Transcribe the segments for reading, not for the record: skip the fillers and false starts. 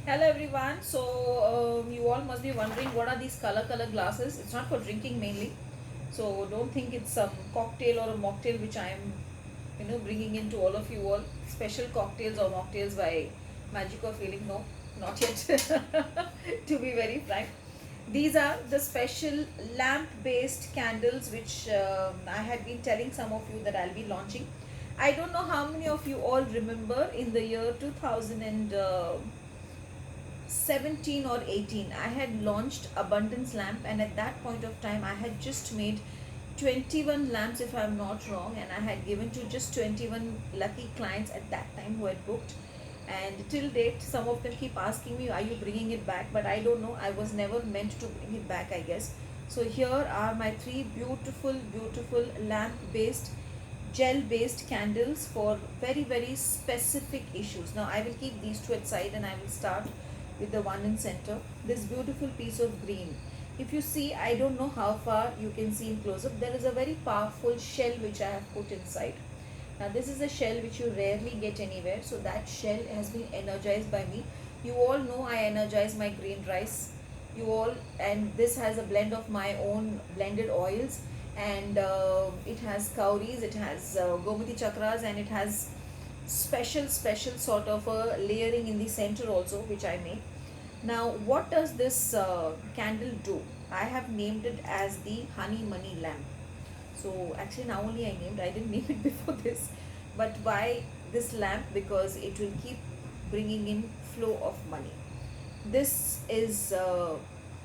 Hello everyone. So you all must be wondering what are these color glasses. It's not for drinking mainly. So don't think it's some cocktail or a mocktail which I am bringing into all of you all. Special cocktails or mocktails by magic or feeling. No, not yet. To be very frank. These are the special lamp based candles which I had been telling some of you that I'll be launching. I don't know how many of you all remember in the year 2000 and 17 or 18 I had launched abundance lamp, and at that point of time I had just made 21 lamps if I'm not wrong, and I had given to just 21 lucky clients at that time who had booked. And till date some of them keep asking me, are you bringing it back? But I don't know, I was never meant to bring it back, I guess. So here are my three beautiful lamp based gel based candles for very specific issues. Now I will keep these two aside and I will start with the one in center, this beautiful piece of green. If you see, I don't know how far you can see in close up, there is a very powerful shell which I have put inside. Now this is a shell which you rarely get anywhere, so that shell has been energized by me. You all know I energize my green rice, you all, and this has a blend of my own blended oils, and it has cowries, it has gomati chakras, and it has special sort of a layering in the center also which I make. Now what does this candle do? I have named it as the honey money lamp. So actually now only I named, I didn't name it before this. But why this lamp? Because it will keep bringing in flow of money. This is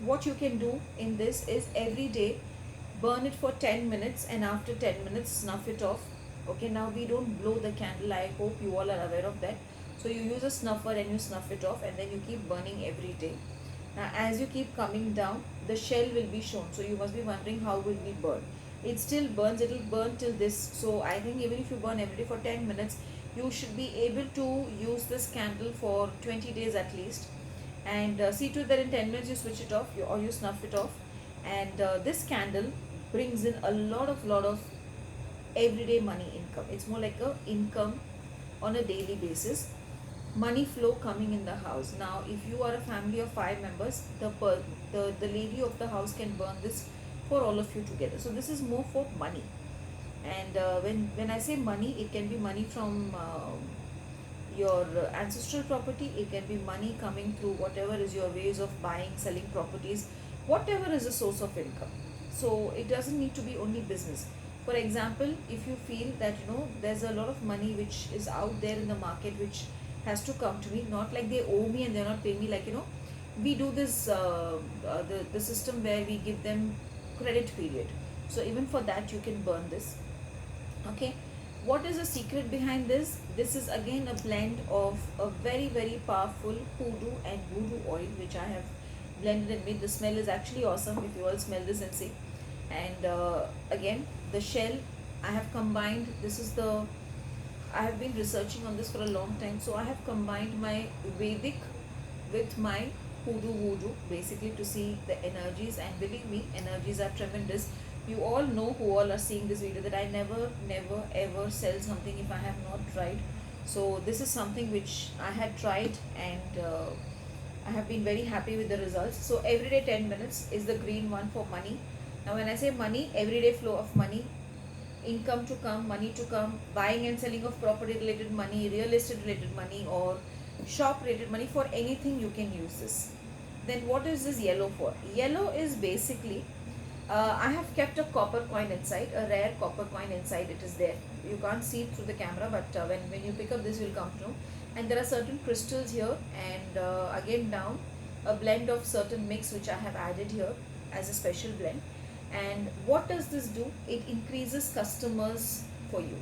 what you can do in this is every day burn it for 10 minutes, and after 10 minutes snuff it off. Okay, now we don't blow the candle, I hope you all are aware of that. So you use a snuffer and you snuff it off, and then you keep burning every day. Now as you keep coming down, the shell will be shown, so you must be wondering how will we burn. It still burns, it will burn till this. So I think even if you burn every day for 10 minutes, you should be able to use this candle for 20 days at least. And see to that in 10 minutes you switch it off, or you snuff it off. And this candle brings in a lot of everyday money income. It's more like a income on a daily basis, money flow coming in the house. Now if you are a family of 5 members, the lady of the house can burn this for all of you together. So this is more for money. And when I say money, it can be money from your ancestral property, it can be money coming through whatever is your ways of buying, selling properties, whatever is a source of income. So it doesn't need to be only business. For example, if you feel that there's a lot of money which is out there in the market which has to come to me, not like they owe me and they're not paying me, like we do this the system where we give them credit period. So even for that you can burn this. Okay, what is the secret behind this? This is again a blend of a very powerful hoodoo and voodoo oil which I have blended and made. The smell is actually awesome if you all smell this and see. And again, the shell I have combined, this is the, I have been researching on this for a long time, so I have combined my Vedic with my hoodoo voodoo basically to see the energies. And believe me, energies are tremendous. You all know, who all are seeing this video, that I never ever sell something if I have not tried. So this is something which I had tried, and I have been very happy with the results. So everyday 10 minutes is the green one for money. Now when I say money, everyday flow of money, income to come, money to come, buying and selling of property related money, real estate related money, or shop related money, for anything you can use this. Then what is this yellow for? Yellow is basically, I have kept a copper coin inside, a rare copper coin inside. It is there. You can't see it through the camera, but when you pick up this, you will come to know. And there are certain crystals here, and again down, a blend of certain mix which I have added here as a special blend. And what does this do? It increases customers for you.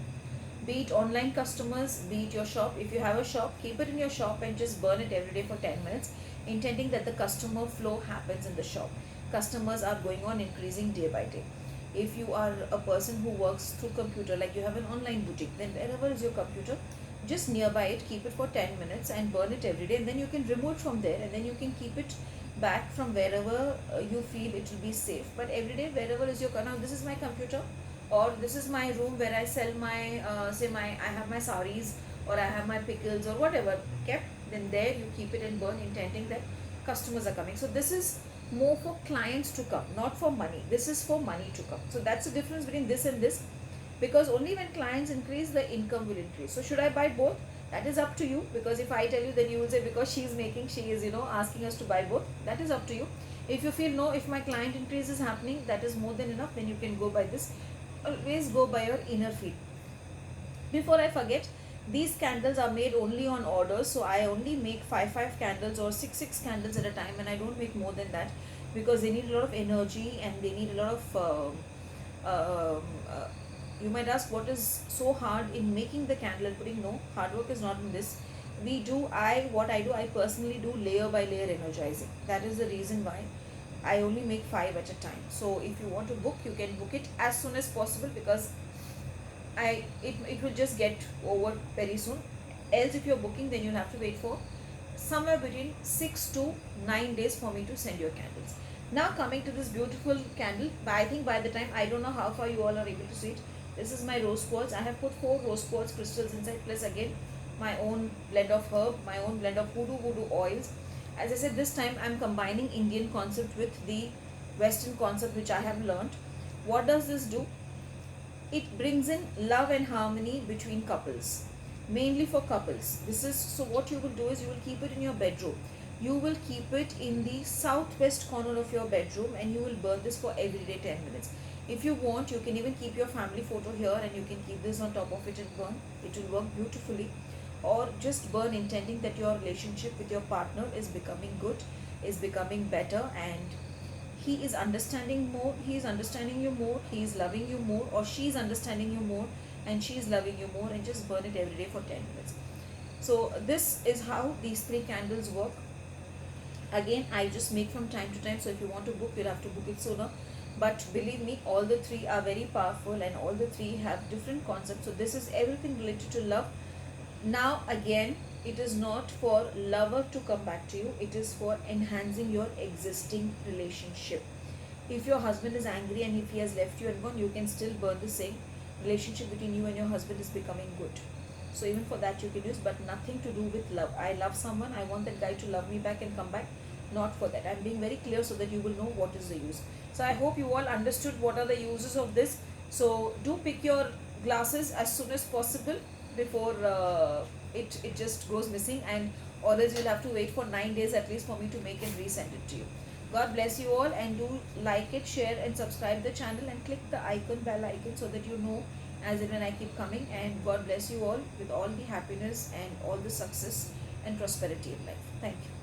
Be it online customers, be it your shop. If you have a shop, keep it in your shop and just burn it every day for 10 minutes, intending that the customer flow happens in the shop. Customers are going on increasing day by day. If you are a person who works through computer, like you have an online boutique, then wherever is your computer, just nearby it, keep it for 10 minutes and burn it every day, and then you can remove from there, and then you can keep it back from wherever you feel it will be safe. But every day, wherever is your, now this is my computer, or this is my room where I sell my I have my saris, or I have my pickles or whatever kept, then there you keep it and burn, intending that customers are coming. So this is more for clients to come, not for money. This is for money to come. So that's the difference between this and this, because only when clients increase, the income will increase. So should I buy both? That is up to you, because if I tell you, then you will say because she is making, she is asking us to buy both. That is up to you. If you feel no, if my client increase is happening, that is more than enough, then you can go by this. Always go by your inner feel. Before I forget, these candles are made only on orders, so I only make 5 candles or 6 candles at a time, and I don't make more than that, because they need a lot of energy and they need a lot of you might ask, what is so hard in making the candle and putting? No, hard work is not in this. What I do, I personally do layer by layer energizing. That is the reason why I only make 5 at a time. So if you want to book, you can book it as soon as possible, because it will just get over very soon. Else if you're booking, then you'll have to wait for somewhere between 6 to 9 days for me to send your candles. Now coming to this beautiful candle, I think by the time, I don't know how far you all are able to see it. This is my rose quartz. I have put 4 rose quartz crystals inside, plus again my own blend of herb, my own blend of hoodoo oils. As I said, this time I'm combining Indian concept with the Western concept which I have learned. What does this do? It brings in love and harmony between couples, mainly for couples. This is, so what you will do is, you will keep it in your bedroom. You will keep it in the southwest corner of your bedroom, and you will burn this for every day 10 minutes. If you want, you can even keep your family photo here and you can keep this on top of it and burn. It will work beautifully. Or just burn intending that your relationship with your partner is becoming good, is becoming better, and he is understanding more, he is understanding you more, he is loving you more, or she is understanding you more and she is loving you more, and just burn it every day for 10 minutes. So this is how these 3 candles work. Again, I just make from time to time, so if you want to book, you'll have to book it sooner. But believe me, all the 3 are very powerful, and all the 3 have different concepts. So this is everything related to love. Now again, it is not for lover to come back to you, it is for enhancing your existing relationship. If your husband is angry and if he has left you and gone, you can still burn the same. Relationship between you and your husband is becoming good, so even for that you can use, but nothing to do with love. I love someone, I want that guy to love me back and come back, not for that. I'm being very clear so that you will know what is the use. So I hope you all understood what are the uses of this. So do pick your glasses as soon as possible before it just goes missing, and or else you'll have to wait for 9 days at least for me to make and resend it to you. God bless you all, and do like it, share and subscribe the channel, and click the icon, bell icon, so that you know as and when I keep coming. And God bless you all with all the happiness and all the success and prosperity in life. Thank you.